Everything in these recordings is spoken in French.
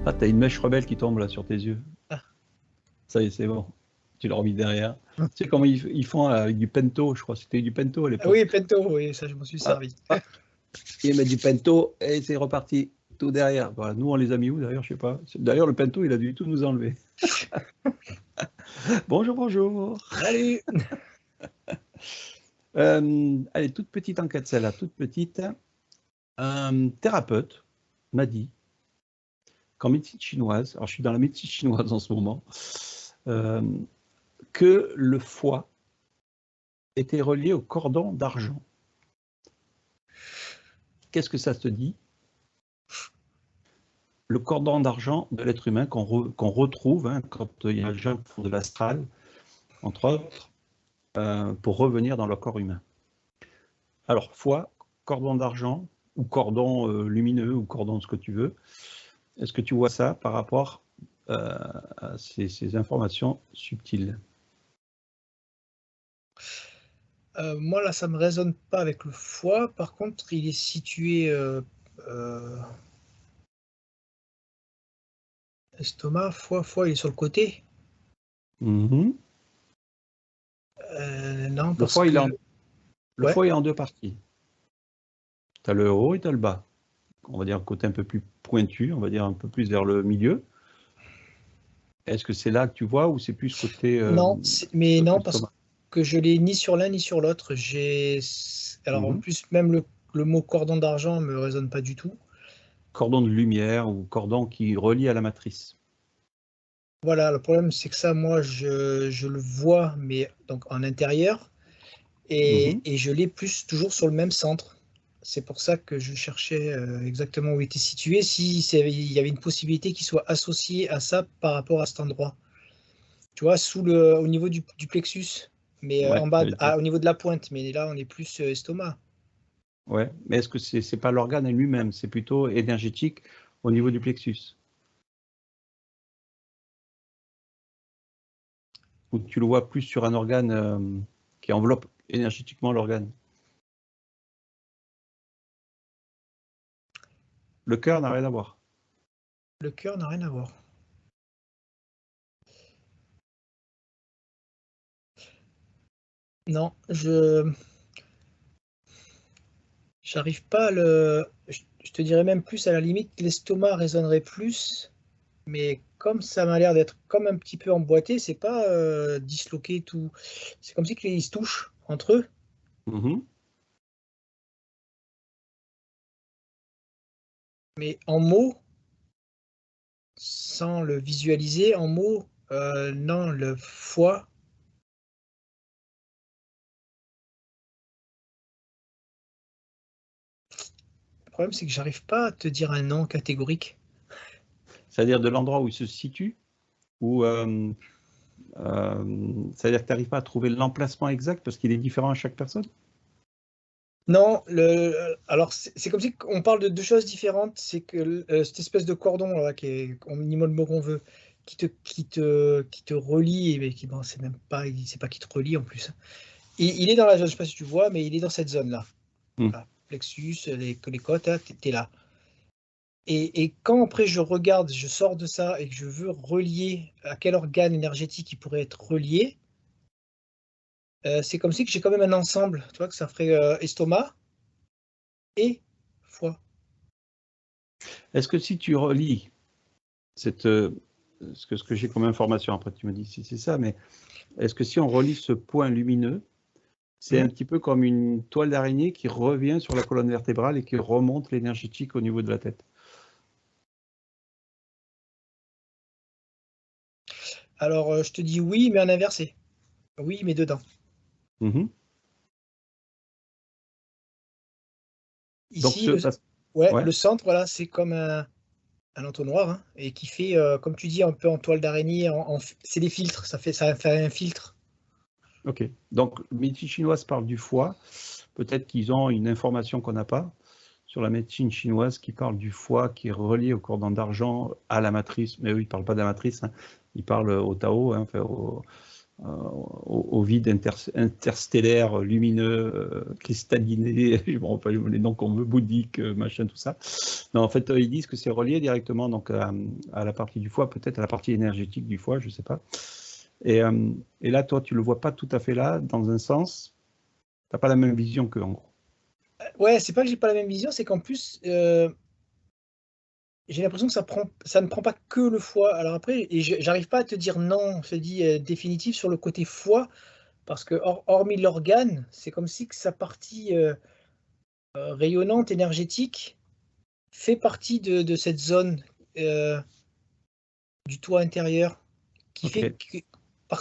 Ah, t'as une mèche rebelle qui tombe là sur tes yeux. Ah. Ça y est, c'est bon. Tu l'as remis derrière. Tu sais comment ils font avec du pento, je crois que c'était du pento à Ah l'époque. oui, Pento, oui, ça je m'en suis servi. Ils mettent du pento et c'est reparti. Tout derrière. Voilà. Nous, on les a mis où d'ailleurs, je sais pas. D'ailleurs, le pento, il a dû tout nous enlever. Bonjour, bonjour. Salut. Allez, toute petite enquête, celle-là, toute petite. Un thérapeute m'a dit qu'en médecine chinoise, alors je suis dans la médecine chinoise en ce moment, que le foie était relié au cordon d'argent. Qu'est-ce que ça te dit? Le cordon d'argent de l'être humain qu'on retrouve quand il y a des gens qui font de l'astral, entre autres, pour revenir dans leur corps humain. Alors, foie, cordon d'argent, ou cordon lumineux, ou cordon de ce que tu veux. Est-ce que tu vois ça par rapport à ces informations subtiles? Moi là, ça me résonne pas avec le foie. Par contre, il est situé estomac, foie, il est sur le côté. Mm-hmm. Non, Le parce foie, que le ouais. foie est en deux parties. Tu as le haut et tu as le bas. On va dire un côté un peu plus pointu, on va dire un peu plus vers le milieu. Est-ce que c'est là que tu vois ou c'est plus côté, Non, mais non, parce estomac? que je l'ai ni sur l'un ni sur l'autre. Alors en Mm-hmm. plus, même le mot cordon d'argent me résonne pas du tout. Cordon de lumière ou cordon qui relie à la matrice. Voilà, le problème c'est que ça, moi, je le vois, mais donc en intérieur, Mm-hmm. et je l'ai plus toujours sur le même centre. C'est pour ça que je cherchais exactement où il était situé, si il y avait une possibilité qu'il soit associé à ça par rapport à cet endroit. Tu vois, au niveau du plexus, mais Ouais, en bas, j'allais dire. au niveau de la pointe, mais là on est plus estomac. Ouais, mais est-ce que c'est pas l'organe lui-même, c'est plutôt énergétique au niveau du plexus? Ou tu le vois plus sur un organe qui enveloppe énergétiquement l'organe? Le cœur n'a rien à voir. Le cœur n'a rien à voir. Non, j'arrive pas à je te dirais même plus, à la limite, l'estomac résonnerait plus, mais comme ça m'a l'air d'être comme un petit peu emboîté, c'est pas disloqué tout. C'est comme si ils se touchent entre eux, Mm-hmm. mais en mots, sans le visualiser, en mots, non, le foie. Le problème, c'est que j'arrive pas à te dire un nom catégorique. C'est-à-dire de l'endroit où il se situe, ou c'est-à-dire que tu n'arrives pas à trouver l'emplacement exact parce qu'il est différent à chaque personne? Non, alors c'est comme si on parle de deux choses différentes. C'est que cette espèce de cordon là, qui est, on y met le mot qu'on veut, qui te relie, mais qui, bon, c'est même pas, c'est pas qui te relie en plus. Et il est dans la zone, je sais pas si tu vois, mais il est dans cette zone-là. Mm. Voilà. Plexus, les côtes, hein, t'es là. Et quand après je regarde, je sors de ça et que je veux relier à quel organe énergétique il pourrait être relié, c'est comme si que j'ai quand même un ensemble, tu vois, que ça ferait estomac et foie. Est-ce que si tu relis cette, ce que j'ai comme information, après tu me dis si c'est ça, mais est-ce que si on relie ce point lumineux, c'est un Mhm. petit peu comme une toile d'araignée qui revient sur la colonne vertébrale et qui remonte l'énergétique au niveau de la tête? Alors, je te dis oui, mais en inversé. Oui, mais dedans. Mm-hmm. Donc, Ici, ouais, ouais, le centre, voilà, c'est comme un entonnoir, hein, et qui fait, comme tu dis, un peu en toile d'araignée. C'est des filtres, ça fait un filtre. ok. Donc, médecine chinoise parle du foie. Peut-être qu'ils ont une information qu'on n'a pas sur la médecine chinoise qui parle du foie qui est relié au cordon d'argent à la matrice. Mais eux, ils ne parlent pas de la matrice, hein. Ils parlent au Tao, hein, enfin, au vide interstellaire, lumineux, cristalliné, je me rappelle les noms qu'on veut, bouddhique, machin, tout ça. Non, en fait, ils disent que c'est relié directement donc, à la partie du foie, peut-être à la partie énergétique du foie, je ne sais pas. Et là, toi, tu ne le vois pas tout à fait là, dans un sens, tu n'as pas la même vision qu'eux, en gros. Ouais, c'est pas que j'ai pas la même vision, c'est qu'en plus, j'ai l'impression que ça ne prend pas que le foie. Alors après, et j'arrive pas à te dire non, je te dis définitif sur le côté foie, parce que hormis l'organe, c'est comme si que sa partie rayonnante, énergétique, fait partie de cette zone du toit intérieur, qui fait Ok, que,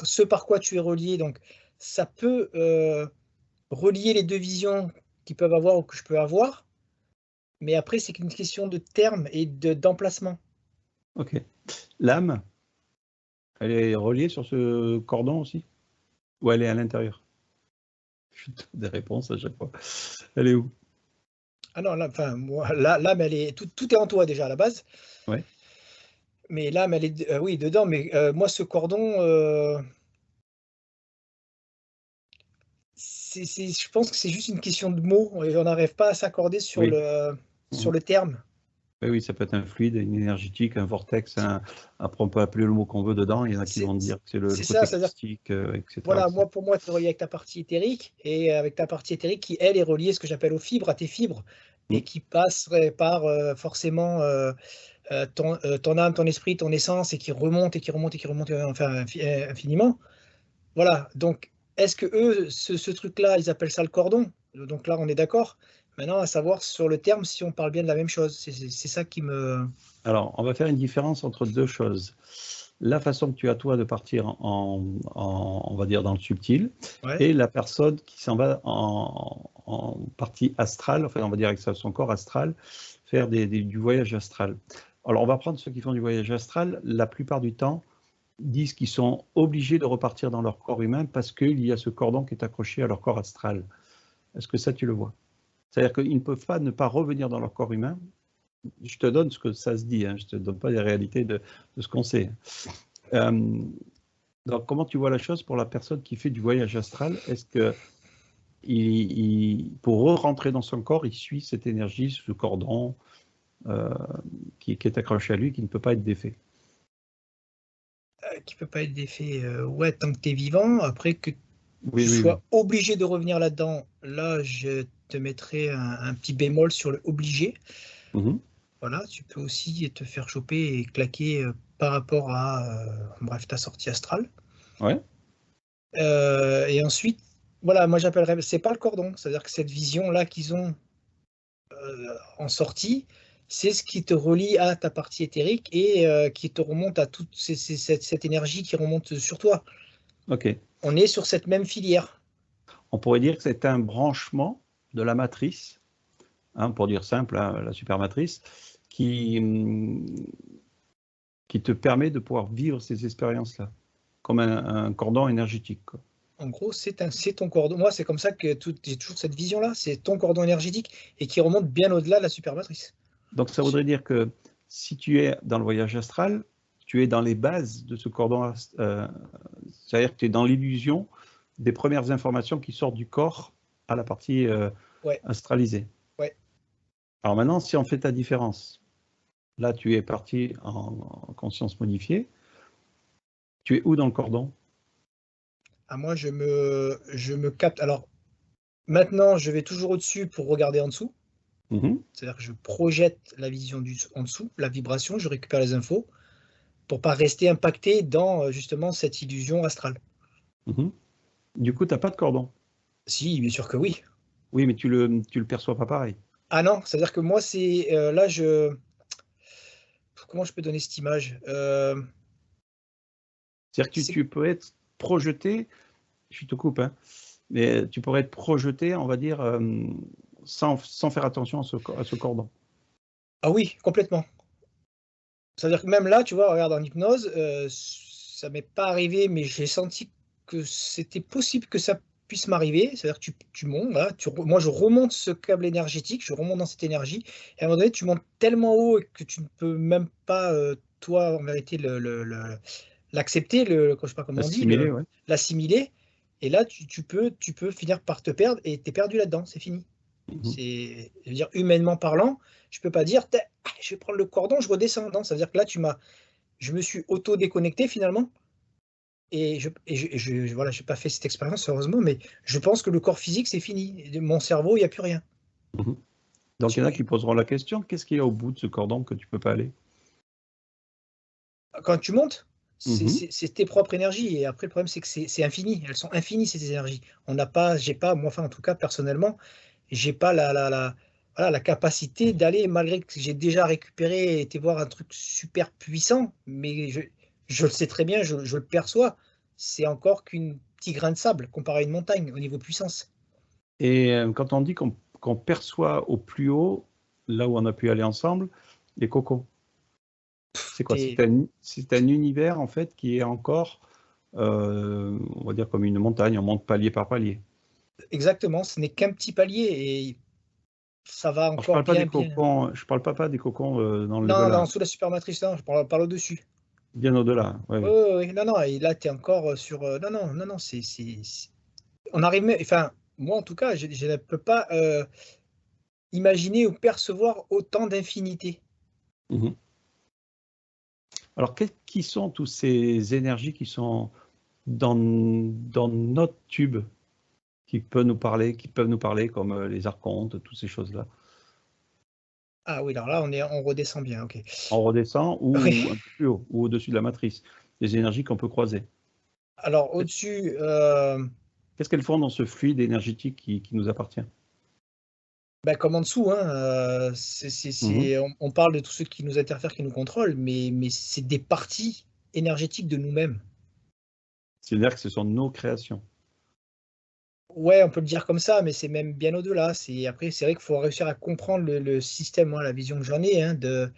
ce par quoi tu es relié. Donc, ça peut relier les deux visions qu'ils peuvent avoir ou que je peux avoir, mais après, c'est qu'une question de terme et d'emplacement. ok. L'âme, elle est reliée sur ce cordon aussi? Ou elle est à l'intérieur? Je te donne des réponses à chaque fois. Elle est où? Ah non, là, enfin, moi, l'âme, elle est, tout est en toi déjà à la base, Ouais. mais l'âme, elle est, oui, dedans. Mais moi, ce cordon, je pense que c'est juste une question de mots et on n'arrive pas à s'accorder Oui. sur Mhm. le terme. Ben oui, ça peut être un fluide, une énergétique, un vortex, après on peut appeler le mot qu'on veut dedans, il y en a qui C'est vont dire que c'est le c'est ça, côté c'est-à-dire, christique, etc., voilà, etc. moi, pour moi, tu es relié avec ta partie éthérique et avec ta partie éthérique qui, elle, est reliée, ce que j'appelle aux fibres, à tes fibres, et Mm. qui passerait par forcément ton âme, ton esprit, ton essence, et qui remonte et qui remonte et qui remonte, enfin, infiniment. Voilà, donc est-ce que eux, ce truc-là, ils appellent ça le cordon? Donc là, on est d'accord. Maintenant, à savoir sur le terme si on parle bien de la même chose. C'est ça qui me... Alors, on va faire une différence entre deux choses. La façon que tu as, toi, de partir on va dire, dans le subtil, Ouais. et la personne qui s'en va en partie astrale, enfin, on va dire avec son corps astral, faire du voyage astral. Alors, on va prendre ceux qui font du voyage astral, la plupart du temps, disent qu'ils sont obligés de repartir dans leur corps humain parce qu'il y a ce cordon qui est accroché à leur corps astral. Est-ce que ça, tu le vois? C'est-à-dire qu'ils ne peuvent pas ne pas revenir dans leur corps humain. Je te donne ce que ça se dit, hein, je ne te donne pas les réalités de ce qu'on sait. Euh, donc, comment tu vois la chose pour la personne qui fait du voyage astral? Est-ce que pour rentrer dans son corps, il suit cette énergie, ce cordon euh, qui est accroché à lui, qui ne peut pas être défait? Qui peut pas être défait, ouais, tant que tu es vivant. Après, que Oui, tu oui, oui. sois obligé de revenir là-dedans, là, je te mettrai un petit bémol sur le obligé. Mhm. Voilà, tu peux aussi te faire choper et claquer par rapport à, bref, ta sortie astrale. Ouais, Et ensuite, voilà, moi j'appellerais, c'est pas le cordon, c'est-à-dire que cette vision-là qu'ils ont en sortie, c'est ce qui te relie à ta partie éthérique et qui te remonte à toute cette énergie qui remonte sur toi. ok. On est sur cette même filière. On pourrait dire que c'est un branchement de la matrice, hein, pour dire simple, hein, la supermatrice, qui te permet de pouvoir vivre ces expériences-là, comme un cordon énergétique, quoi. En gros, c'est ton cordon. Moi, c'est comme ça que j'ai toujours cette vision-là. C'est ton cordon énergétique et qui remonte bien au-delà de la supermatrice. Donc ça voudrait dire que si tu es dans le voyage astral, tu es dans les bases de ce cordon, c'est-à-dire que tu es dans l'illusion des premières informations qui sortent du corps à la partie Ouais, astralisée. ouais. Alors maintenant, si on fait ta différence, là tu es parti en conscience modifiée, tu es où dans le cordon? À moi, je me capte. Alors, maintenant, je vais toujours au-dessus pour regarder en dessous. Mhm, C'est-à-dire que je projette la vision en dessous, la vibration, je récupère les infos pour pas rester impacté dans justement cette illusion astrale. mhm. Du coup, tu n'as pas de cordon. Si, bien sûr que oui. Oui, mais tu le perçois pas pareil. Ah non, c'est-à-dire que moi, c'est là, comment je peux donner cette image? C'est-à-dire que C'est tu peux être projeté, je te coupe, hein, mais tu pourrais être projeté, on va dire, sans faire attention à ce cordon. Ah oui, complètement. C'est-à-dire que même là, tu vois, regarde en hypnose, ça m'est pas arrivé, mais j'ai senti que c'était possible que ça puisse m'arriver. C'est-à-dire que tu montes, voilà, moi je remonte ce câble énergétique, je remonte dans cette énergie, et à un moment donné, tu montes tellement haut que tu ne peux même pas, toi, en vérité, l'accepter, je sais pas comment on dit, Assimiler, ouais. l'assimiler. Et là, tu peux finir par te perdre et tu es perdu là-dedans, c'est fini. Mhm. Je veux dire, humainement parlant, je peux pas dire, je vais prendre le cordon, je redescends. Non, ça veut dire que là, je me suis auto-déconnecté finalement. Et voilà, j'ai pas fait cette expérience heureusement, mais je pense que le corps physique, c'est fini. Mon cerveau, il n'y a plus rien. Mhm. Donc il y en a qui poseront la question, qu'est-ce qu'il y a au bout de ce cordon que tu peux pas aller? Quand tu montes, Mhm. c'est tes propres énergies. Et après, le problème, c'est que c'est infini. Elles sont infinies, ces énergies. J'ai pas, moi, enfin, en tout cas, personnellement, j'ai pas voilà, la capacité d'aller, malgré que j'ai déjà récupéré et été voir un truc super puissant, mais je le sais très bien, je le perçois. C'est encore qu'un petit grain de sable comparé à une montagne au niveau puissance. Et quand on dit qu'on perçoit au plus haut, là où on a pu aller ensemble, les cocons, c'est quoi? T'es- C'est un univers en fait qui est encore, on va dire comme une montagne, on monte palier par palier. Exactement, ce n'est qu'un petit palier et ça va Alors, encore bien, bien. je parle pas des cocons dans le Non, level non, 1, sous la supermatrice, non, je parle au-dessus. bien au-delà. Ouais, Oui, ouais. oui, oui. Non, non, et là, tu es encore sur. Non, non, non, non, on arrive même. Enfin, moi, en tout cas, je ne peux pas imaginer ou percevoir autant d'infinité. Mhm. Alors, qui sont toutes ces énergies qui sont dans notre tube, qui peuvent nous parler comme les archontes, toutes ces choses-là? Ah oui, alors là, on redescend bien, ok. On redescend Oui. ou un peu plus haut, ou au-dessus de la matrice, des énergies qu'on peut croiser. Alors, au-dessus, Qu'est-ce qu'elles font dans ce fluide énergétique qui nous appartient? ben, comme en dessous, hein, Mhm. on parle de tous ceux qui nous interfèrent, qui nous contrôlent, mais c'est des parties énergétiques de nous-mêmes. C'est-à-dire que ce sont nos créations. Ouais, on peut le dire comme ça, mais c'est même bien au-delà. Après, c'est vrai qu'il faut réussir à comprendre le système, moi, la vision que j'en ai, hein, de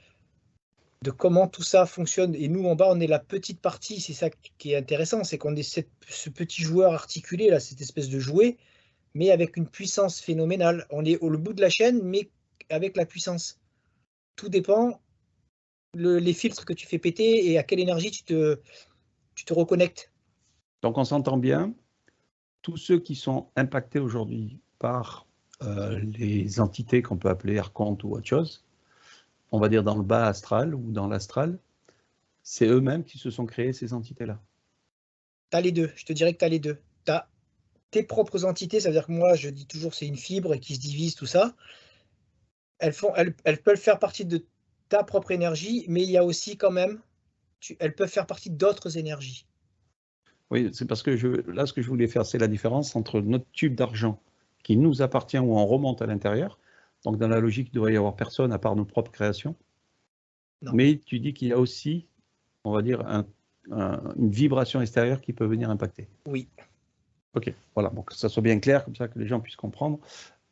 comment tout ça fonctionne. Et nous, en bas, on est la petite partie. C'est ça qui est intéressant, c'est qu'on est ce petit joueur articulé, là, cette espèce de jouet, mais avec une puissance phénoménale. On est au bout de la chaîne, mais avec la puissance. Tout dépend les filtres que tu fais péter et à quelle énergie tu te reconnectes. Donc on s'entend bien, tous ceux qui sont impactés aujourd'hui par les entités qu'on peut appeler archontes ou autre chose, on va dire dans le bas astral ou dans l'astral, c'est eux-mêmes qui se sont créés ces entités-là. Tu as les deux. Je te dirais que tu as les deux. Tu as tes propres entités, ça veut dire que moi, je dis toujours, c'est une fibre qui se divise, tout ça. Elles peuvent faire partie de ta propre énergie, mais il y a aussi quand même, elles peuvent faire partie d'autres énergies. Oui, c'est parce que là, ce que je voulais faire, c'est la différence entre notre tube d'argent qui nous appartient où on remonte à l'intérieur. Donc, dans la logique, il ne devrait y avoir personne à part nos propres créations. Non. Mais tu dis qu'il y a aussi, on va dire, une vibration extérieure qui peut venir impacter. Oui. Ok, voilà, donc que ça soit bien clair, comme ça que les gens puissent comprendre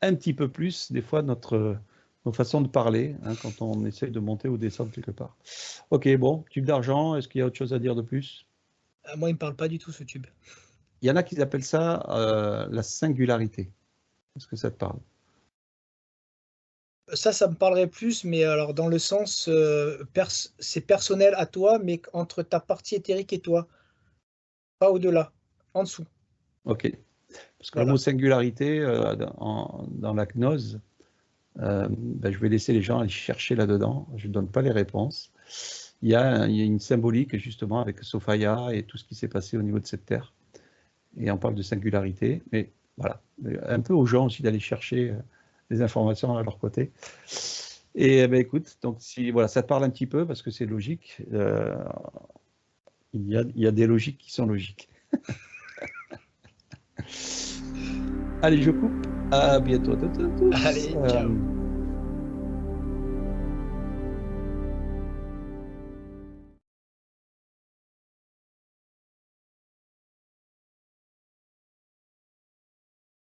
un petit peu plus, des fois, nos façons de parler, hein, quand on essaye de monter ou descendre quelque part. Ok, bon, tube d'argent, est-ce qu'il y a autre chose à dire de plus? Moi, il ne me parle pas du tout, ce tube. Il y en a qui appellent ça la singularité. Est-ce que ça te parle? Ça me parlerait plus, mais alors dans le sens, c'est personnel à toi, mais entre ta partie éthérique et toi, pas au-delà, en dessous. Ok. Parce que le mot Voilà. singularité, dans la gnose, ben, je vais laisser les gens aller chercher là-dedans. Je ne donne pas les réponses. Il y a une symbolique justement avec Sophia et tout ce qui s'est passé au niveau de cette terre. Et on parle de singularité, mais voilà, un peu aux gens aussi d'aller chercher des informations à leur côté. Et ben, écoute, donc si voilà, ça te parle un petit peu parce que c'est logique, il y a des logiques qui sont logiques. Allez, je coupe. À bientôt à toutes et à tous. Allez, ciao.